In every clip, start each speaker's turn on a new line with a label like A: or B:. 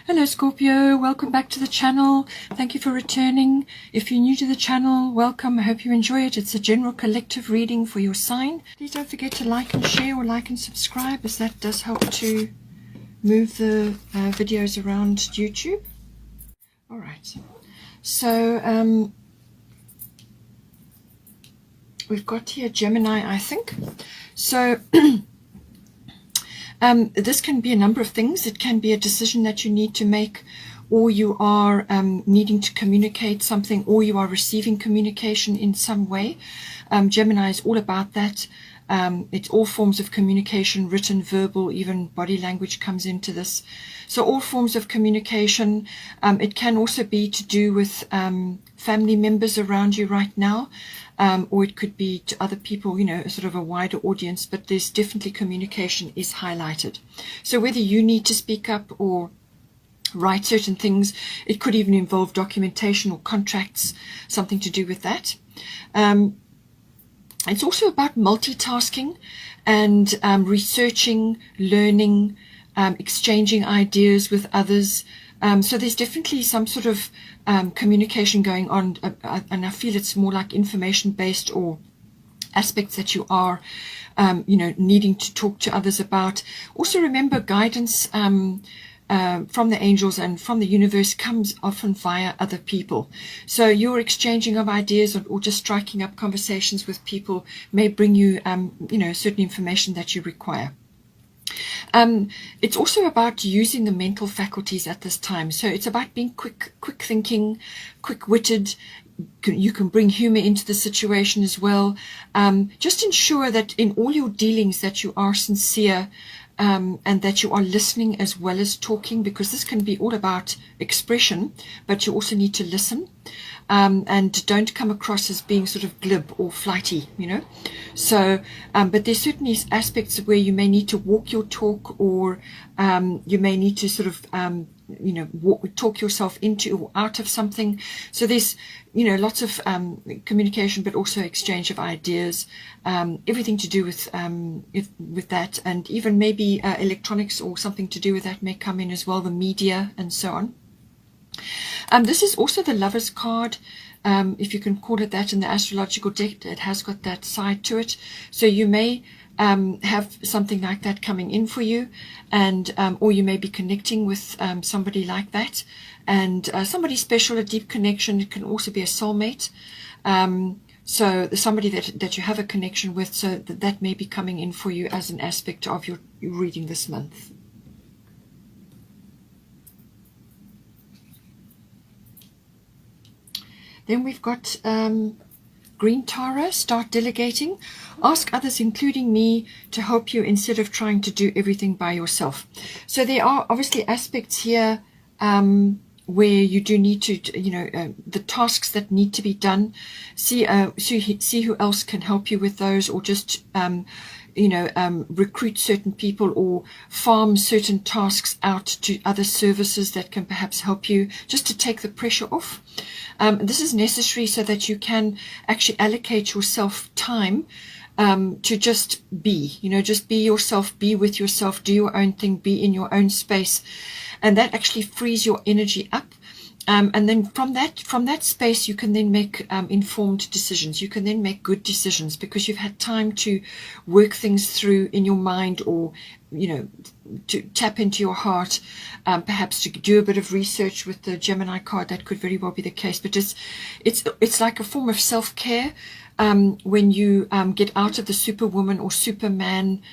A: Hello Scorpio, welcome back to the channel. Thank you for returning. If you're new to the channel, welcome. I hope you enjoy it. It's a general collective reading for your sign. Please don't forget to like and share or like and subscribe, as that does help to move the videos around YouTube. All right, so we've got here Gemini, I think. So this can be a number of things. It can be a decision that you need to make, or you are needing to communicate something, or you are receiving communication in some way. Gemini is all about that. It's all forms of communication, written, verbal, even body language comes into this. So all forms of communication. It can also be to do with family members around you right now. Or it could be to other people, you know, sort of a wider audience, but there's definitely communication is highlighted. So whether you need to speak up or write certain things, it could even involve documentation or contracts, something to do with that. It's also about multitasking and researching, learning, exchanging ideas with others. So there's definitely some sort of communication going on, and I feel it's more like information-based or aspects that you are, needing to talk to others about. Also remember, guidance from the angels and from the universe comes often via other people. So your exchanging of ideas or just striking up conversations with people may bring you, certain information that you require. It's also about using the mental faculties at this time. So it's about being quick thinking, quick-witted. You can bring humor into the situation as well. Just ensure that in all your dealings that you are sincere, and that you are listening as well as talking, because this can be all about expression, but you also need to listen. And don't come across as being sort of glib or flighty, So, but there's certainly aspects where you may need to walk your talk, or you may need to sort of, talk yourself into or out of something. So there's, lots of communication, but also exchange of ideas, everything to do with that, and even maybe electronics or something to do with that may come in as well, the media and so on. This is also the Lover's card, if you can call it that, in the astrological deck. It has got that side to it. So you may have something like that coming in for you, and or you may be connecting with somebody like that, and somebody special, a deep connection. It can also be a soulmate. So somebody that you have a connection with, so that may be coming in for you as an aspect of your reading this month. Then we've got Green Tara, start delegating. Ask others, including me, to help you instead of trying to do everything by yourself. So there are obviously aspects here where you do need to, the tasks that need to be done. See who else can help you with those, or just recruit certain people or farm certain tasks out to other services that can perhaps help you, just to take the pressure off. This is necessary so that you can actually allocate yourself time to just be, just be yourself, be with yourself, do your own thing, be in your own space. And that actually frees your energy up. And then from that space, you can then make informed decisions. You can then make good decisions, because you've had time to work things through in your mind, or to tap into your heart, perhaps to do a bit of research with the Gemini card. That could very well be the case. But it's like a form of self-care when you get out of the superwoman or superman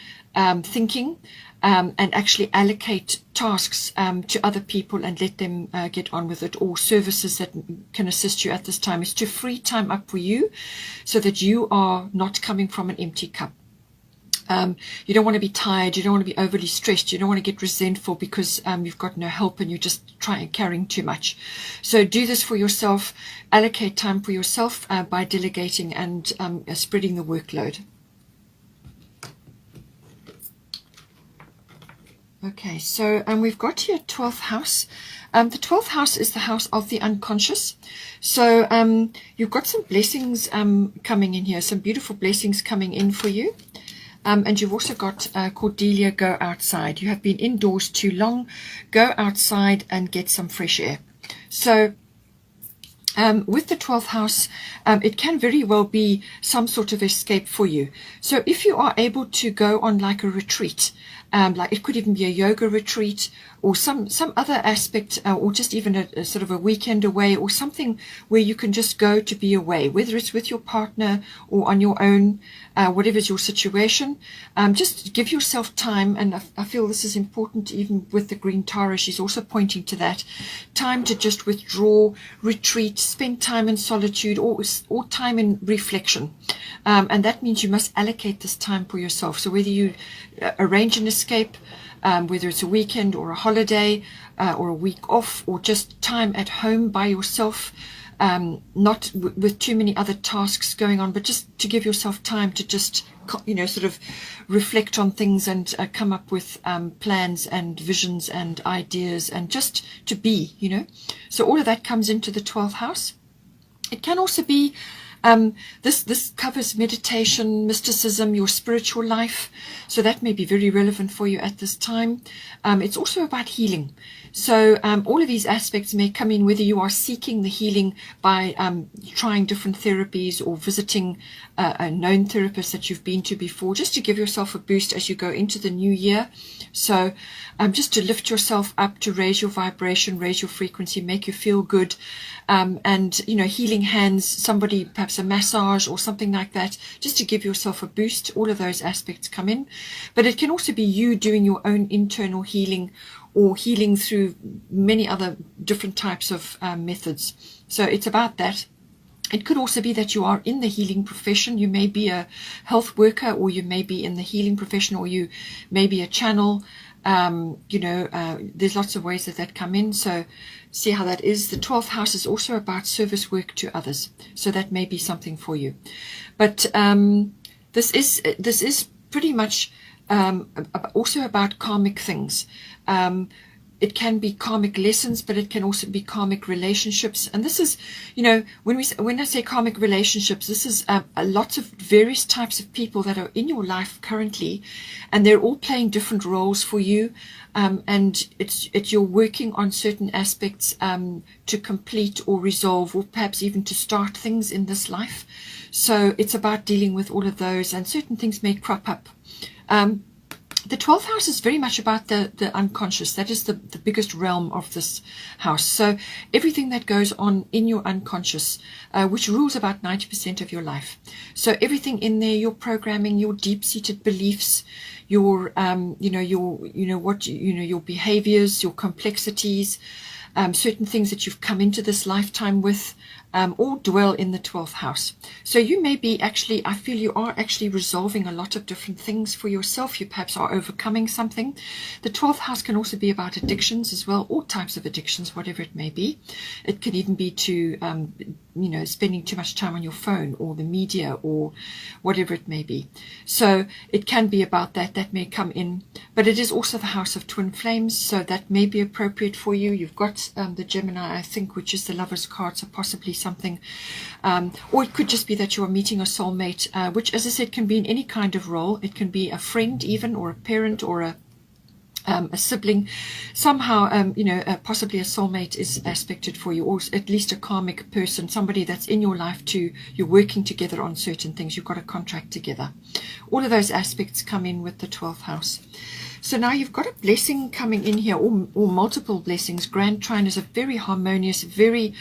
A: thinking, and actually allocate tasks to other people and let them get on with it, or services that can assist you at this time. Is to free time up for you, so that you are not coming from an empty cup. You don't want to be tired, you don't want to be overly stressed, you don't want to get resentful because you've got no help and you're just carrying too much. So do this for yourself, allocate time for yourself by delegating and spreading the workload. Okay, so we've got here 12th house. The 12th house is the house of the unconscious. So you've got some blessings coming in here, some beautiful blessings coming in for you. And you've also got Cordelia, go outside. You have been indoors too long. Go outside and get some fresh air. So with the 12th house, it can very well be some sort of escape for you. So if you are able to go on like a retreat, like it could even be a yoga retreat or some other aspect, or just even a sort of a weekend away, or something where you can just go to be away, whether it's with your partner or on your own, whatever's your situation. Just give yourself time, and I feel this is important even with the Green Tara. She's also pointing to that time to just withdraw, retreat, spend time in solitude, or time in reflection. And that means you must allocate this time for yourself. So whether you arrange an escape, whether it's a weekend or a holiday, or a week off, or just time at home by yourself, not with too many other tasks going on, but just to give yourself time to just, sort of reflect on things and come up with plans and visions and ideas, and just to be, So all of that comes into the 12th house. It can also be this covers meditation, mysticism, your spiritual life. So that may be very relevant for you at this time. It's also about healing. So all of these aspects may come in, whether you are seeking the healing by trying different therapies or visiting a known therapist that you've been to before, just to give yourself a boost as you go into the new year. So just to lift yourself up, to raise your vibration, raise your frequency, make you feel good. And, healing hands, somebody, perhaps a massage or something like that, just to give yourself a boost. All of those aspects come in. But it can also be you doing your own internal healing, or healing through many other different types of methods. So it's about that. It could also be that you are in the healing profession. You may be a health worker, or you may be in the healing profession, or you may be a channel. There's lots of ways that come in. So see how that is. The 12th house is also about service work to others. So that may be something for you. But this is pretty much also about karmic things. It can be karmic lessons, but it can also be karmic relationships. And this is, when I say karmic relationships, this is lots of various types of people that are in your life currently, and they're all playing different roles for you. And it's you're working on certain aspects to complete or resolve, or perhaps even to start things in this life. So it's about dealing with all of those, and certain things may crop up. The 12th house is very much about the unconscious. That is the biggest realm of this house. So everything that goes on in your unconscious, which rules about 90% of your life. So everything in there, your programming, your deep-seated beliefs, your your behaviors, your complexities, certain things that you've come into this lifetime with, all dwell in the 12th house. So you may be I feel you are actually resolving a lot of different things for yourself. You perhaps are overcoming something. The 12th house can also be about addictions as well, all types of addictions, whatever it may be. It can even be to, spending too much time on your phone or the media or whatever it may be. So it can be about that may come in. But it is also the house of twin flames, so that may be appropriate for you. You've got the Gemini, I think, which is the Lover's card, so possibly something. Or it could just be that you are meeting a soulmate, which, as I said, can be in any kind of role. It can be a friend even, or a parent, or a sibling. Somehow, possibly a soulmate is aspected for you, or at least a karmic person, somebody that's in your life too. You're working together on certain things. You've got a contract together. All of those aspects come in with the 12th house. So now you've got a blessing coming in here, or multiple blessings. Grand Trine is a very harmonious, very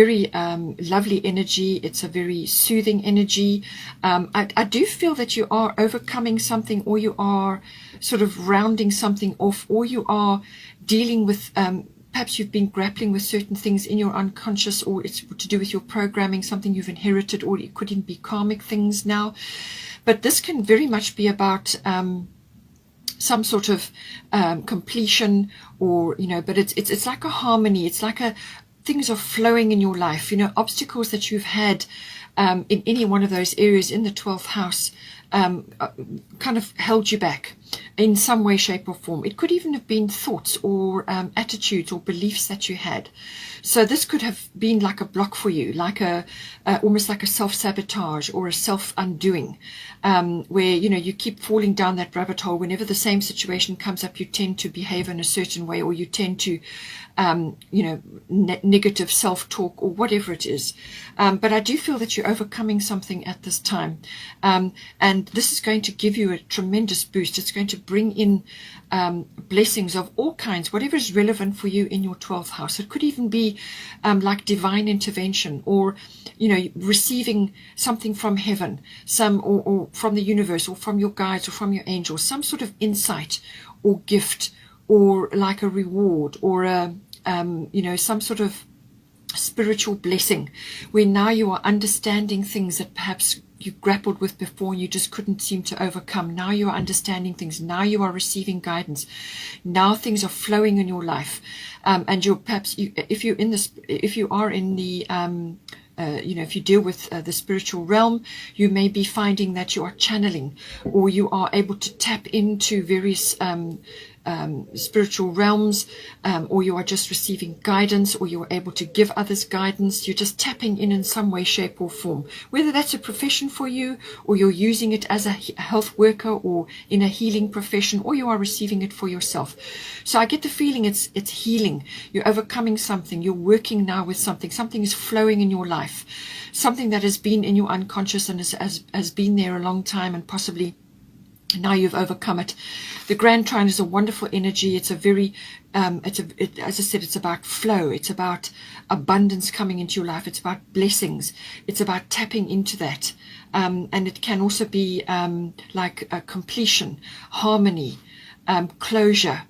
A: lovely energy. It's a very soothing energy. I do feel that you are overcoming something, or you are sort of rounding something off, or you are dealing with, perhaps you've been grappling with certain things in your unconscious, or it's to do with your programming, something you've inherited, or it could even be karmic things now. But this can very much be about some sort of completion, or but it's like a harmony. It's like things are flowing in your life. Obstacles that you've had in any one of those areas in the 12th house kind of held you back in some way, shape or form. It could even have been thoughts or attitudes or beliefs that you had. So this could have been like a block for you, like almost like a self-sabotage or a self-undoing, where, you know, you keep falling down that rabbit hole. Whenever the same situation comes up, you tend to behave in a certain way, or you tend to, you know, negative self-talk or whatever it is. But I do feel that you're overcoming something at this time. And this is going to give you a tremendous boost. It's going to bring in blessings of all kinds, whatever is relevant for you in your 12th house. It could even be like divine intervention, or, you know, receiving something from heaven, or from the universe, or from your guides, or from your angels, some sort of insight or gift, or like a reward, or you know, some sort of spiritual blessing, where now you are understanding things that perhaps you grappled with before and you just couldn't seem to overcome. Now you are understanding things. Now you are receiving guidance. Now things are flowing in your life, and you're perhaps, if you are in the you know, if you deal with the spiritual realm, you may be finding that you are channeling, or you are able to tap into various spiritual realms, or you are just receiving guidance, or you are able to give others guidance. You're just tapping in some way, shape or form, whether that's a profession for you, or you're using it as a health worker, or in a healing profession, or you are receiving it for yourself. So I get the feeling it's healing. You're overcoming something. You're working now with something. Something is flowing in your life, something that has been in your unconscious and has been there a long time, and possibly now you've overcome it. The Grand Trine is a wonderful energy. It's a very, as I said, it's about flow. It's about abundance coming into your life. It's about blessings. It's about tapping into that. And it can also be like a completion, harmony, closure.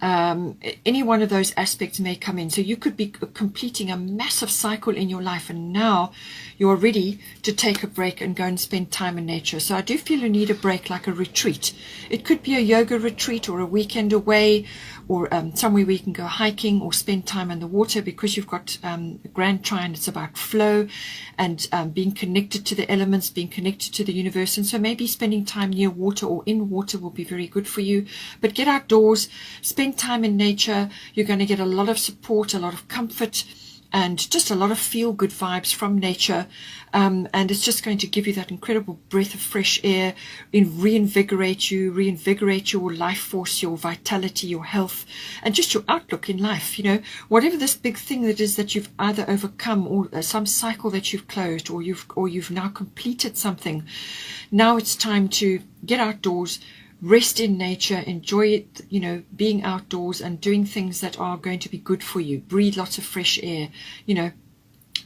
A: Any one of those aspects may come in. So you could be completing a massive cycle in your life, and now you're ready to take a break and go and spend time in nature. So I do feel you need a break, like a retreat. It could be a yoga retreat, or a weekend away, or somewhere where you can go hiking or spend time in the water, because you've got Grand Trine. It's about flow and being connected to the elements, being connected to the universe. And so maybe spending time near water or in water will be very good for you. But get outdoors, spend time in nature. You're going to get a lot of support, a lot of comfort, and just a lot of feel-good vibes from nature. And it's just going to give you that incredible breath of fresh air, reinvigorate your life force, your vitality, your health, and just your outlook in life. You know, whatever this big thing that is that you've either overcome, or some cycle that you've closed, or you've now completed something. Now it's time to get outdoors, rest in nature, enjoy it, you know, being outdoors and doing things that are going to be good for you. Breathe lots of fresh air, you know,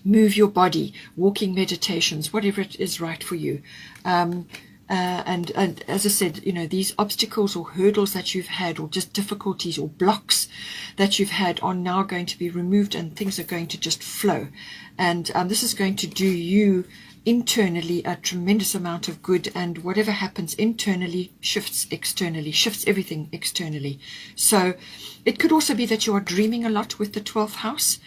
A: move your body, walking meditations, whatever it is right for you. And as I said, you know, these obstacles or hurdles that you've had, or just difficulties or blocks that you've had, are now going to be removed, and things are going to just flow. And this is going to do you internally a tremendous amount of good, and whatever happens internally shifts externally, shifts everything externally. So it could also be that you are dreaming a lot with the 12th house.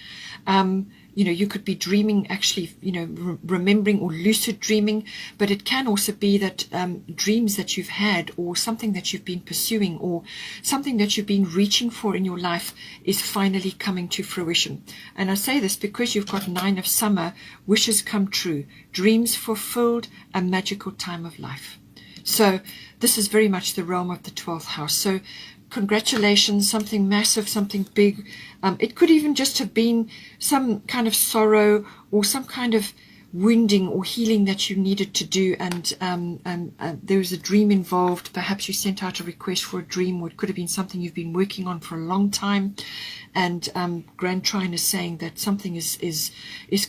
A: You know, you could be dreaming, actually, you know, remembering or lucid dreaming, but it can also be that dreams that you've had, or something that you've been pursuing, or something that you've been reaching for in your life is finally coming to fruition. And I say this because you've got 9 of summer, wishes come true, dreams fulfilled, a magical time of life. So this is very much the realm of the 12th house. So congratulations, something massive, something big. It could even just have been some kind of sorrow, or some kind of wounding or healing that you needed to do, and there was a dream involved. Perhaps you sent out a request for a dream, or it could have been something you've been working on for a long time, and Grand Trine is saying that something is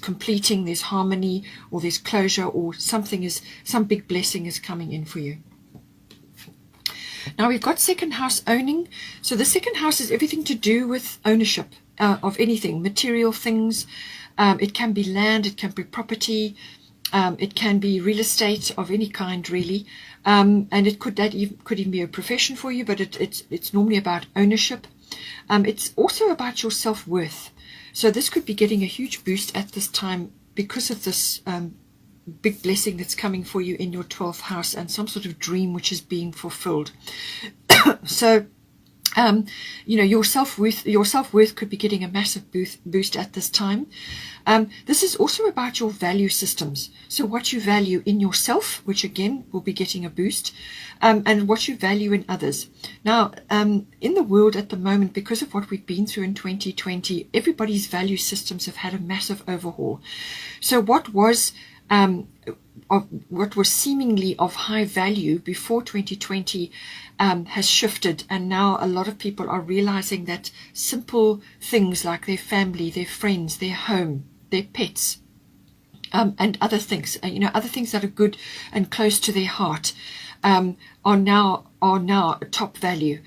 A: completing. There's harmony, or there's closure, or some big blessing is coming in for you. Now we've got second house owning. So the second house is everything to do with ownership of anything, material things. It can be land, it can be property, it can be real estate of any kind, really. And it could even be a profession for you, but it's normally about ownership. It's also about your self-worth. So this could be getting a huge boost at this time because of this big blessing that's coming for you in your 12th house, and some sort of dream which is being fulfilled. So your self-worth could be getting a massive boost at this time. This is also about your value systems. So what you value in yourself, which again will be getting a boost, and what you value in others. Now, in the world at the moment, because of what we've been through in 2020, everybody's value systems have had a massive overhaul. So what was seemingly of high value before 2020 has shifted, and now a lot of people are realizing that simple things like their family, their friends, their home, their pets, and other things, other things that are good and close to their heart, are now a top value.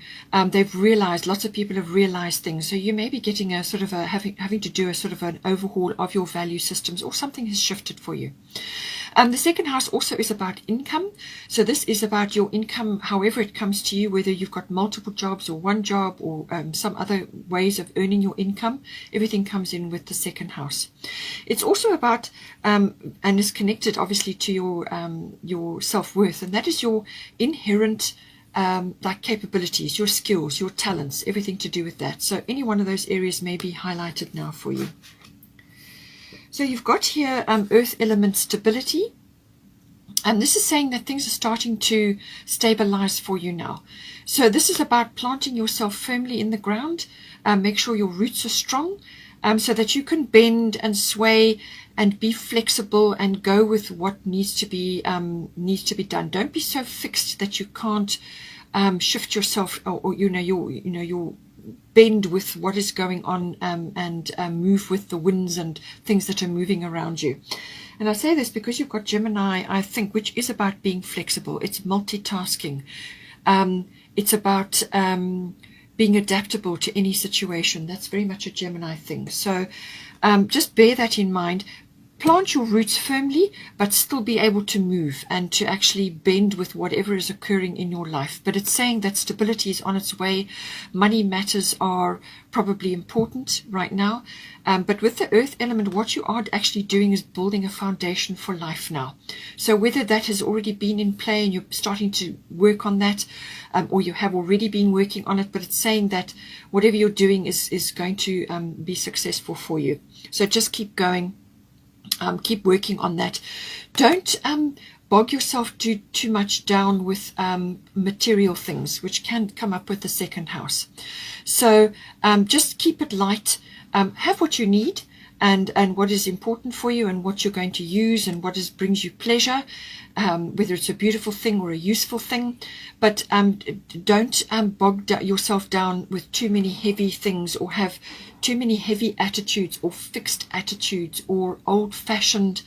A: They've realized, lots of people have realized things. So you may be getting a sort of having to do a sort of an overhaul of your value systems, or something has shifted for you. The second house also is about income. So this is about your income, however it comes to you, whether you've got multiple jobs or one job, or some other ways of earning your income. Everything comes in with the second house. It's also about, and is connected obviously to your self-worth, and that is your inherent like capabilities, your skills, your talents, everything to do with that. So any one of those areas may be highlighted now for you. So you've got here earth element stability, and this is saying that things are starting to stabilize for you now. So this is about planting yourself firmly in the ground. Make sure your roots are strong, so that you can bend and sway and be flexible and go with what needs to be done. Don't be so fixed that you can't shift yourself, or your bend with what is going on, and move with the winds and things that are moving around you. And I say this because you've got Gemini, I think, which is about being flexible. It's multitasking. It's about being adaptable to any situation. That's very much a Gemini thing. So just bear that in mind. Plant your roots firmly, but still be able to move and to actually bend with whatever is occurring in your life. But it's saying that stability is on its way. Money matters are probably important right now. But with the earth element, what you are actually doing is building a foundation for life now. So whether that has already been in play and you're starting to work on that, or you have already been working on it, but it's saying that whatever you're doing is going to be successful for you. So just keep going. Keep working on that. Don't bog yourself too much down with material things, which can come up with the second house. So just keep it light. Have what you need, and what is important for you, and what you're going to use, and what brings you pleasure, whether it's a beautiful thing or a useful thing. But don't bog yourself down with too many heavy things, or have too many heavy attitudes, or fixed attitudes, or old-fashioned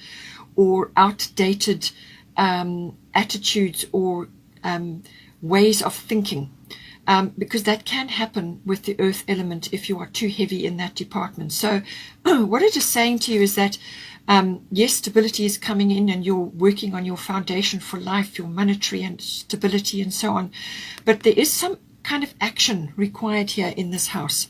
A: or outdated attitudes, or ways of thinking. Because that can happen with the earth element if you are too heavy in that department. So what it is saying to you is that, yes, stability is coming in, and you're working on your foundation for life, your monetary and stability and so on. But there is some kind of action required here in this house.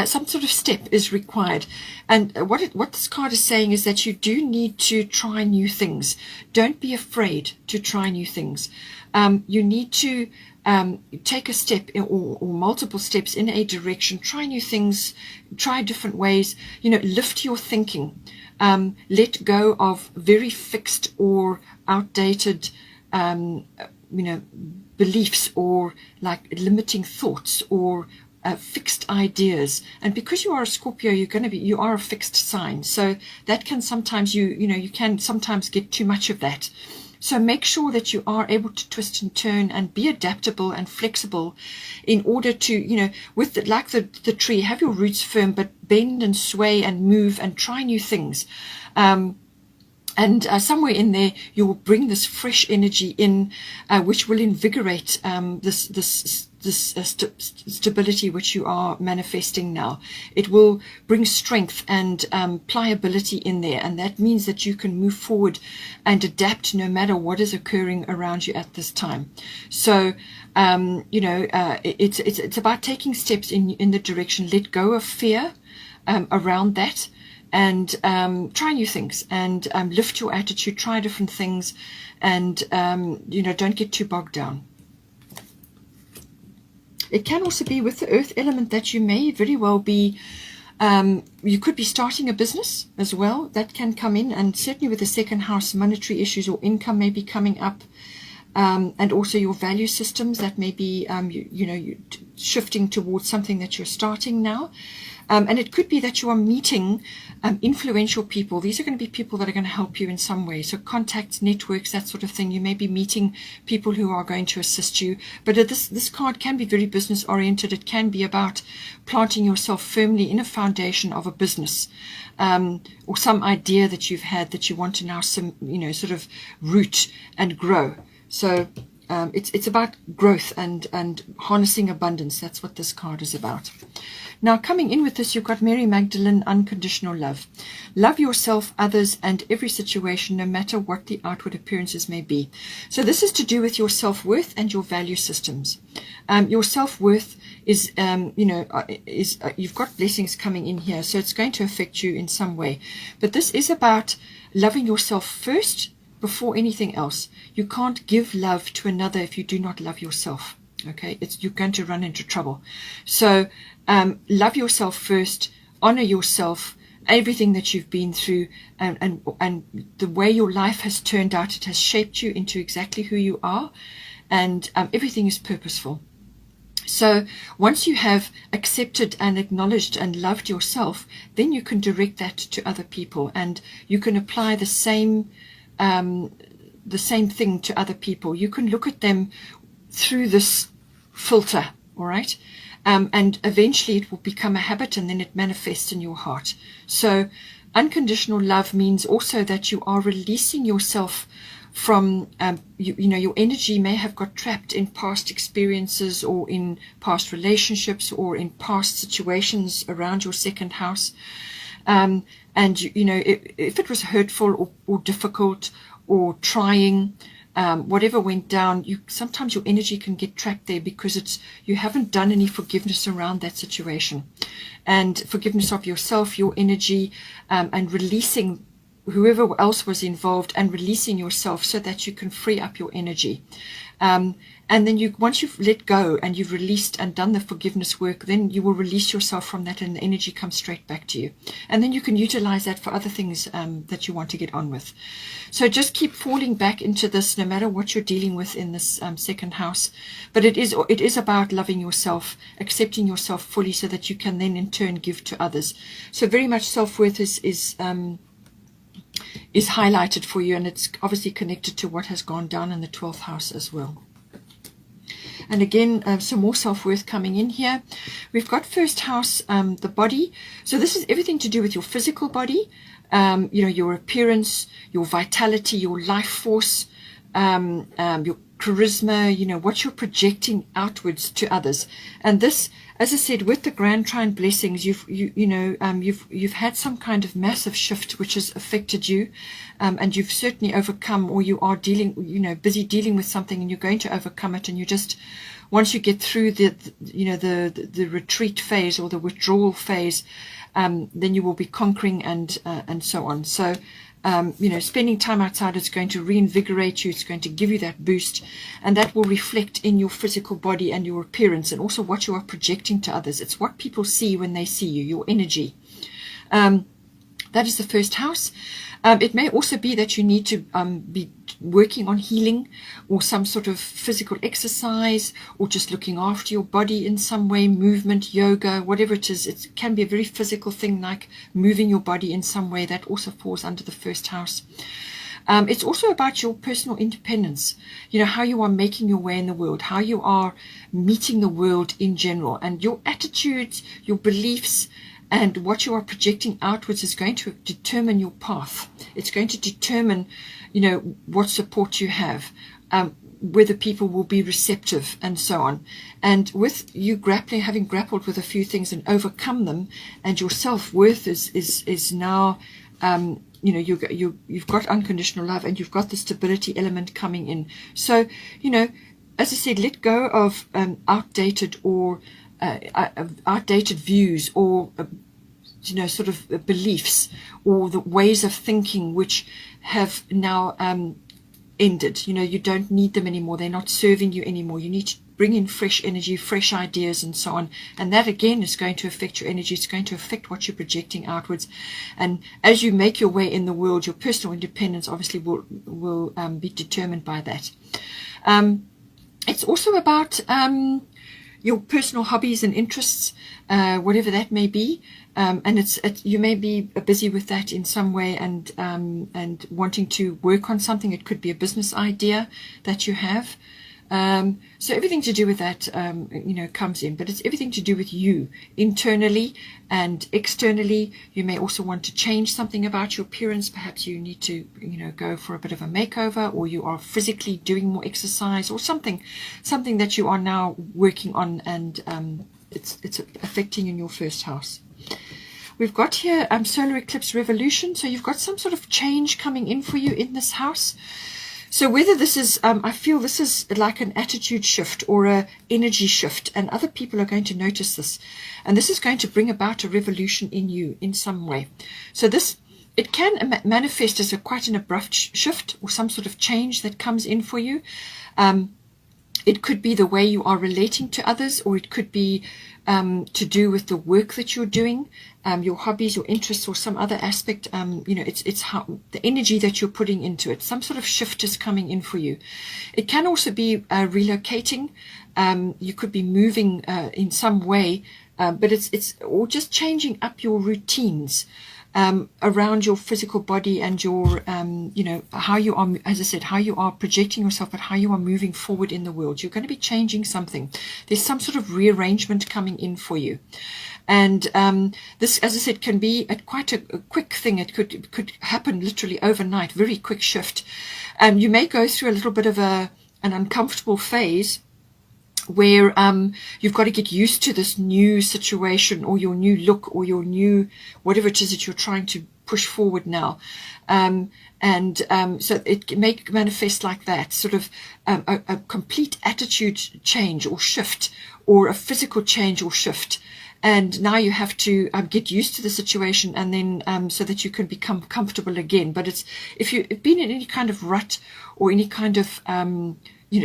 A: Some sort of step is required. And what this card is saying is that you do need to try new things. Don't be afraid to try new things. You need to take a step, or multiple steps in a direction. Try new things, try different ways, lift your thinking. Let go of very fixed or outdated beliefs, or like limiting thoughts, or fixed ideas. And because you are a Scorpio, you are a fixed sign, so that can sometimes you can sometimes get too much of that. So make sure that you are able to twist and turn and be adaptable and flexible, in order to, with the tree, have your roots firm, but bend and sway and move and try new things. And somewhere in there, you will bring this fresh energy in, which will invigorate this stability which you are manifesting now. It will bring strength and pliability in there, and that means that you can move forward and adapt no matter what is occurring around you at this time. So it's about taking steps in the direction. Let go of fear around that, and try new things, and lift your attitude, try different things, and don't get too bogged down. It can also be with the earth element that you may very well be, you could be starting a business as well. That can come in, and certainly with the second house, monetary issues or income may be coming up, and also your value systems that may be, you shifting towards something that you're starting now. And it could be that you are meeting influential people. These are going to be people that are going to help you in some way. So contacts, networks, that sort of thing. You may be meeting people who are going to assist you. But this card can be very business oriented. It can be about planting yourself firmly in a foundation of a business, or some idea that you've had that you want to now sort of root and grow. So it's about growth and harnessing abundance. That's what this card is about. Now, coming in with this, you've got Mary Magdalene, unconditional love. Love yourself, others, and every situation, no matter what the outward appearances may be. So this is to do with your self-worth and your value systems. Your self-worth is, you've got blessings coming in here, so it's going to affect you in some way. But this is about loving yourself first before anything else. You can't give love to another if you do not love yourself. Okay, you're going to run into trouble. So love yourself first, honor yourself, everything that you've been through, and the way your life has turned out. It has shaped you into exactly who you are, and everything is purposeful. So once you have accepted and acknowledged and loved yourself, then you can direct that to other people, and you can apply the same thing to other people. You can look at them through this filter, all right? And eventually it will become a habit, and then it manifests in your heart. So unconditional love means also that you are releasing yourself from, your energy may have got trapped in past experiences or in past relationships or in past situations around your second house. And, if it was hurtful or difficult or trying, whatever went down, sometimes your energy can get trapped there because you haven't done any forgiveness around that situation, and forgiveness of yourself, your energy, and releasing whoever else was involved, and releasing yourself so that you can free up your energy. And then once you've let go and you've released and done the forgiveness work, then you will release yourself from that, and the energy comes straight back to you. And then you can utilize that for other things that you want to get on with. So just keep falling back into this, no matter what you're dealing with in this second house. But it is about loving yourself, accepting yourself fully, so that you can then in turn give to others. So very much self-worth is highlighted for you, and it's obviously connected to what has gone down in the 12th house as well. And again, some more self-worth coming in here. We've got first house, the body. So this is everything to do with your physical body, your appearance, your vitality, your life force, your charisma, what you're projecting outwards to others. And this, as I said, with the Grand Trine blessings, you've had some kind of massive shift which has affected you, and you've certainly overcome, or you are busy dealing with something, and you're going to overcome it. And you just, once you get through the retreat phase or the withdrawal phase, then you will be conquering and so on. So spending time outside is going to reinvigorate you. It's going to give you that boost, and that will reflect in your physical body and your appearance, and also what you are projecting to others. It's what people see when they see you, your energy. That is the first house. It may also be that you need to be working on healing, or some sort of physical exercise, or just looking after your body in some way, movement, yoga, whatever it is. It can be a very physical thing, like moving your body in some way. That also falls under the first house. It's also about your personal independence, how you are making your way in the world, how you are meeting the world in general, and your attitudes, your beliefs, and what you are projecting outwards is going to determine your path. It's going to determine, what support you have, whether people will be receptive, and so on. And with you having grappled with a few things and overcome them, and your self-worth is now, you've got unconditional love, and you've got the stability element coming in. So, as I said, let go of outdated or outdated views, or sort of beliefs or the ways of thinking which have now ended. You don't need them anymore. They're not serving you anymore. You need to bring in fresh energy, fresh ideas, and so on. And that again is going to affect your energy. It's going to affect what you're projecting outwards. And as you make your way in the world, your personal independence obviously will be determined by that. It's also about your personal hobbies and interests, whatever that may be. And you may be busy with that in some way and wanting to work on something. It could be a business idea that you have. So everything to do with that, comes in, but it's everything to do with you internally and externally. You may also want to change something about your appearance. Perhaps you need to, go for a bit of a makeover, or you are physically doing more exercise or something that you are now working on, and it's affecting in your first house. We've got here solar eclipse revolution. So you've got some sort of change coming in for you in this house. So whether this is, I feel this is like an attitude shift or a energy shift, and other people are going to notice this. And this is going to bring about a revolution in you in some way. So it can manifest as quite an abrupt shift or some sort of change that comes in for you. It could be the way you are relating to others, or it could be to do with the work that you're doing, your hobbies, your interests, or some other aspect. It's how the energy that you're putting into it. Some sort of shift is coming in for you. It can also be relocating. You could be moving in some way, but it's or just changing up your routines. Around your physical body and your, how you are, as I said, how you are projecting yourself, but how you are moving forward in the world. You're going to be changing something. There's some sort of rearrangement coming in for you. And this, as I said, can be quite a quick thing. It could happen literally overnight, very quick shift. You may go through a little bit of an uncomfortable phase where you've got to get used to this new situation, or your new look, or your new whatever it is that you're trying to push forward now. So it may manifest like that, sort of a complete attitude change or shift, or a physical change or shift. And now you have to get used to the situation, and then so that you can become comfortable again. But if you've been in any kind of rut or any kind of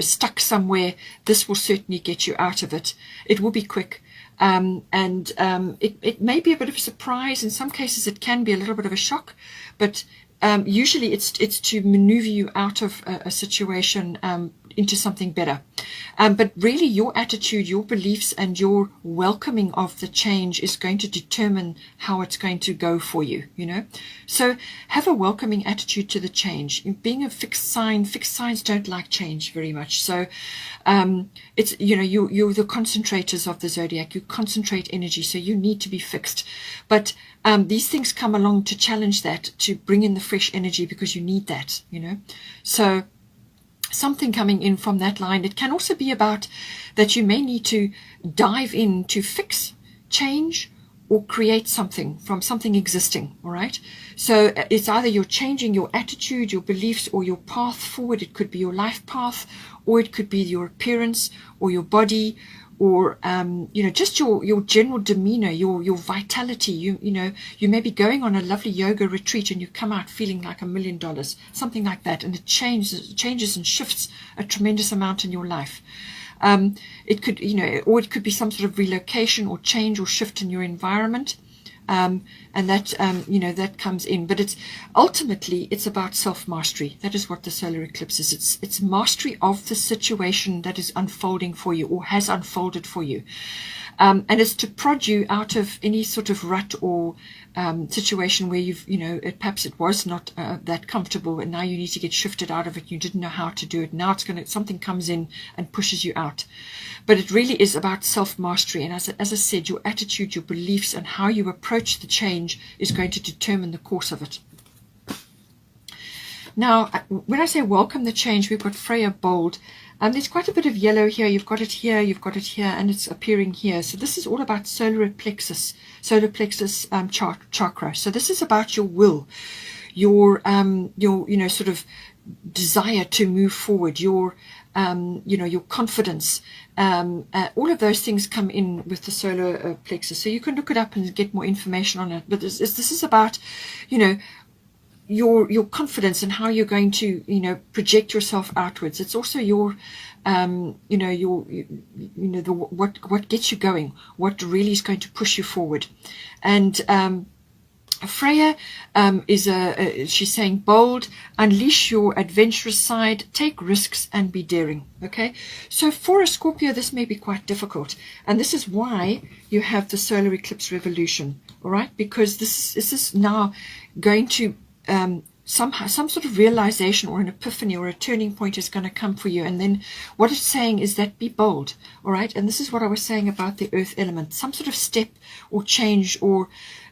A: stuck somewhere, this will certainly get you out of it. It will be quick. It may be a bit of a surprise. In some cases, it can be a little bit of a shock, but usually it's to maneuver you out of a situation into something better. But really, your attitude, your beliefs, and your welcoming of the change is going to determine how it's going to go for you, So have a welcoming attitude to the change. Being a fixed signs don't like change very much. So it's, you're the concentrators of the zodiac. You concentrate energy, so you need to be fixed. But these things come along to challenge that, to bring in the fresh energy, because you need that, So something coming in from that line. It can also be about that you may need to dive in to fix, change, or create something from something existing. All right. So it's either you're changing your attitude, your beliefs, or your path forward. It could be your life path, or it could be your appearance, or your body, or just your general demeanor, your vitality. You may be going on a lovely yoga retreat and you come out feeling like $1 million, something like that, and it changes and shifts a tremendous amount in your life. It could, or it could be some sort of relocation or change or shift in your environment. And that, that comes in. But it's about self-mastery. That is what the solar eclipse is. It's mastery of the situation that is unfolding for you, or has unfolded for you. And it's to prod you out of any sort of rut or situation where perhaps it was not that comfortable, and now you need to get shifted out of it. You didn't know how to do it. Now something comes in and pushes you out. But it really is about self-mastery. And as I said, your attitude, your beliefs, and how you approach the change is going to determine the course of it. Now, when I say welcome the change, we've got Freya Bold. There's quite a bit of yellow here. You've got it here, and it's appearing here. So this is all about solar plexus chakra. So this is about your will, your sort of desire to move forward, your your confidence. All of those things come in with the solar plexus. So you can look it up and get more information on it. But this is about, your confidence and how you're going to, project yourself outwards. It's also your, what gets you going, what really is going to push you forward. And Freya she's saying bold, unleash your adventurous side, take risks and be daring. Okay, so for a Scorpio this may be quite difficult, and this is why you have the solar eclipse revolution. All right, because this is now going to some sort of realization or an epiphany or a turning point is going to come for you. And then what it's saying is that be bold. All right, and this is what I was saying about the earth element. Some sort of step or change or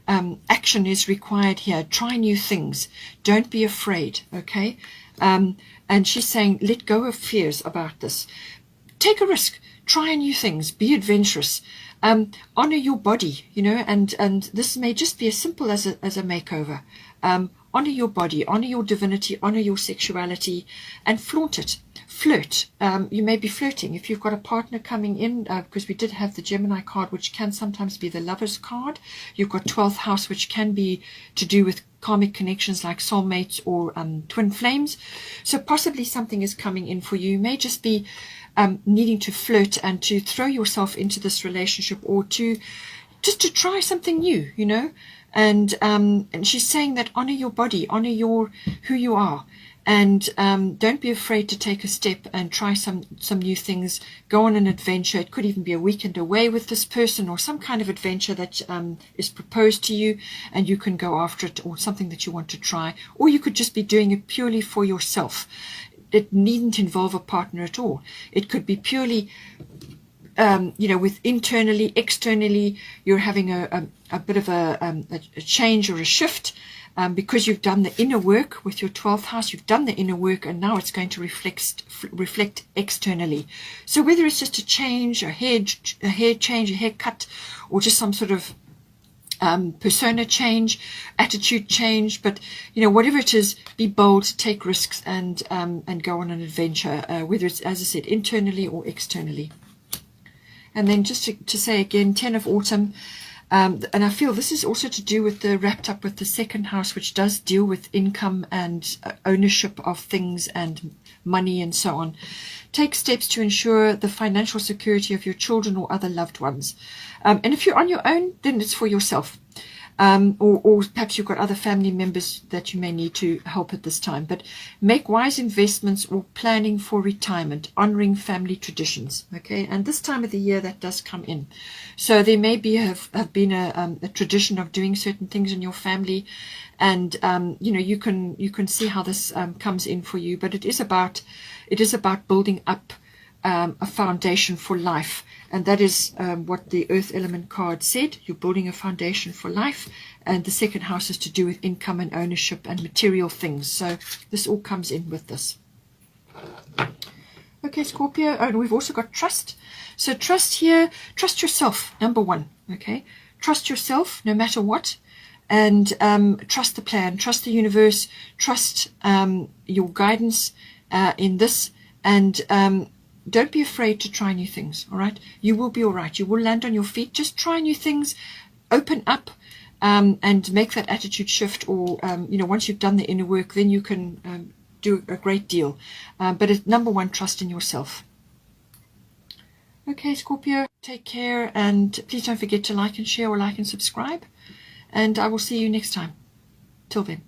A: action is required here. Try new things. Don't be afraid. Okay, and she's saying let go of fears about this. Take a risk. Try new things. Be adventurous. Honor your body. And this may just be as simple as a makeover. Honor your body, honor your divinity, honor your sexuality, and flaunt it. Flirt. You may be flirting if you've got a partner coming in, because we did have the Gemini card, which can sometimes be the lover's card. You've got 12th house, which can be to do with karmic connections like soulmates or twin flames. So possibly something is coming in for you. You may just be needing to flirt and to throw yourself into this relationship, or to try something new, And she's saying that honor your body, honor who you are, and don't be afraid to take a step and try some new things. Go on an adventure. It could even be a weekend away with this person, or some kind of adventure that is proposed to you, and you can go after it, or something that you want to try, or you could just be doing it purely for yourself. It needn't involve a partner at all. It could be purely with internally, externally, you're having a bit of a change or a shift, because you've done the inner work with your 12th house. You've done the inner work, and now it's going to reflect externally. So whether it's just a change, a hair change, a haircut, or just some sort of persona change, attitude change, but whatever it is, be bold, take risks, and go on an adventure, whether it's, as I said, internally or externally. And then just to say again, 10 of autumn, and I feel this is also to do with wrapped up with the second house, which does deal with income and ownership of things and money and so on. Take steps to ensure the financial security of your children or other loved ones. And if you're on your own, then it's for yourself. Or perhaps you've got other family members that you may need to help at this time. But make wise investments or planning for retirement, honoring family traditions. Okay, and this time of the year that does come in. So there may have been a tradition of doing certain things in your family, and you can see how this comes in for you. But it is about building up a foundation for life. And that is what the earth element card said. You're building a foundation for life. And the second house is to do with income and ownership and material things. So this all comes in with this. Okay, Scorpio. Oh, and we've also got trust. So trust here. Trust yourself, number one. Okay. Trust yourself no matter what. And trust the plan. Trust the universe. Trust your guidance in this. And don't be afraid to try new things, all right? You will be all right. You will land on your feet. Just try new things, open up, and make that attitude shift. Or, once you've done the inner work, then you can do a great deal. But it's number one, trust in yourself. Okay, Scorpio, take care. And please don't forget to like and share, or like and subscribe. And I will see you next time. Till then.